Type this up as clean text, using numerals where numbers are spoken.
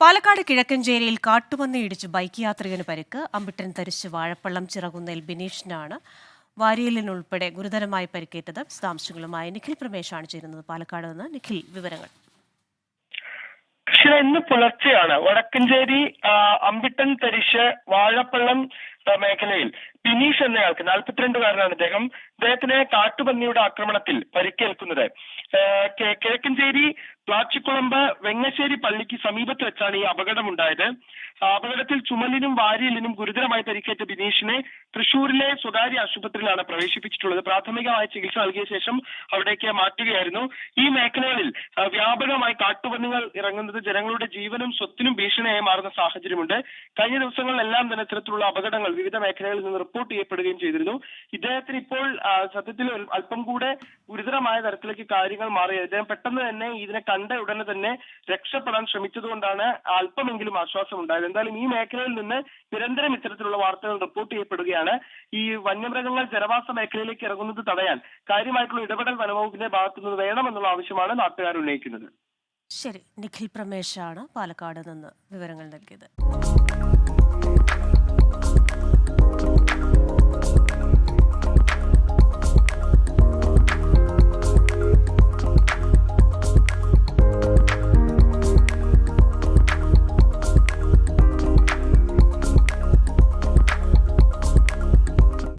പാലക്കാട് കിഴക്കഞ്ചേരിയിൽ കാട്ടുപന്നി ഇടിച്ച് ബൈക്ക് യാത്രികന് പരിക്ക്. അമ്പിട്ടൻ തരിശ് വാഴപ്പള്ളം ചിറകുന്നേൽ ബിനീഷിനാണ് വാരിയലിനുൾപ്പെടെ ഗുരുതരമായി പരിക്കേറ്റത്. വിശദാംശങ്ങളുമായി നിഖിൽ പ്രമേശാണ് ചേരുന്നത് പാലക്കാട് നിന്ന്. നിഖിൽ, വിവരങ്ങൾ. ഇന്ന് പുലർച്ചെയാണ് വടക്കഞ്ചേരി അമ്പിട്ടൻ തരിശ് വാഴപ്പള്ളം മേഖലയിൽ ബിനീഷ് എന്നയാൾക്ക് 42കാരനാണ് അദ്ദേഹത്തിന് കാട്ടുപന്നിയുടെ ആക്രമണത്തിൽ പരിക്കേൽക്കുന്നത്. കിഴക്കഞ്ചേരി പ്ലാച്ചിക്കുളമ്പ് വെങ്ങശ്ശേരി പള്ളിക്ക് സമീപത്ത് വെച്ചാണ് ഈ അപകടമുണ്ടായത്. അപകടത്തിൽ ചുമലിനും വാരിയലിനും ഗുരുതരമായി പരിക്കേറ്റ ബിനീഷിനെ തൃശൂരിലെ സ്വകാര്യ ആശുപത്രിയിലാണ് പ്രവേശിപ്പിച്ചിട്ടുള്ളത്. പ്രാഥമികമായ ചികിത്സ നൽകിയ ശേഷം അവിടേക്ക് മാറ്റുകയായിരുന്നു. ഈ മേഖലകളിൽ വ്യാപകമായി കാട്ടുപന്നികൾ ഇറങ്ങുന്നത് ജനങ്ങളുടെ ജീവനും സ്വത്തിനും ഭീഷണിയായി മാറുന്ന സാഹചര്യമുണ്ട്. കഴിഞ്ഞ ദിവസങ്ങളിലെല്ലാം തന്നെ ഇത്തരത്തിലുള്ള അപകടങ്ങൾ വിവിധ മേഖലകളിൽ നിന്ന് റിപ്പോർട്ട് ചെയ്യപ്പെടുകയും ചെയ്തിരുന്നു. ഇദ്ദേഹത്തിന് ഇപ്പോൾ സത്യത്തിൽ അല്പം കൂടെ ഗുരുതരമായ തരത്തിലേക്ക് കാര്യങ്ങൾ മാറി. ഇദ്ദേഹം പെട്ടെന്ന് തന്നെ ഇതിനെ കണ്ട ഉടനെ തന്നെ രക്ഷപ്പെടാൻ ശ്രമിച്ചതുകൊണ്ടാണ് അല്പമെങ്കിലും ആശ്വാസം ഉണ്ടായത്. എന്തായാലും ഈ മേഖലയിൽ നിന്ന് നിരന്തരം ഇത്തരത്തിലുള്ള വാർത്തകൾ റിപ്പോർട്ട് ചെയ്യപ്പെടുകയാണ്. ഈ വന്യമൃഗങ്ങൾ ജനവാസ മേഖലയിലേക്ക് ഇറങ്ങുന്നത് തടയാൻ കാര്യമായിട്ടുള്ള ഇടപെടൽ വനംവകുപ്പിന്റെ ഭാഗത്തു നിന്ന് വേണമെന്നുള്ള ആവശ്യമാണ് നാട്ടുകാർ ഉന്നയിക്കുന്നത്. ശരി, നിഖിൽ പ്രമേശാണ് പാലക്കാട് നിന്ന് വിവരങ്ങൾ നൽകിയത്.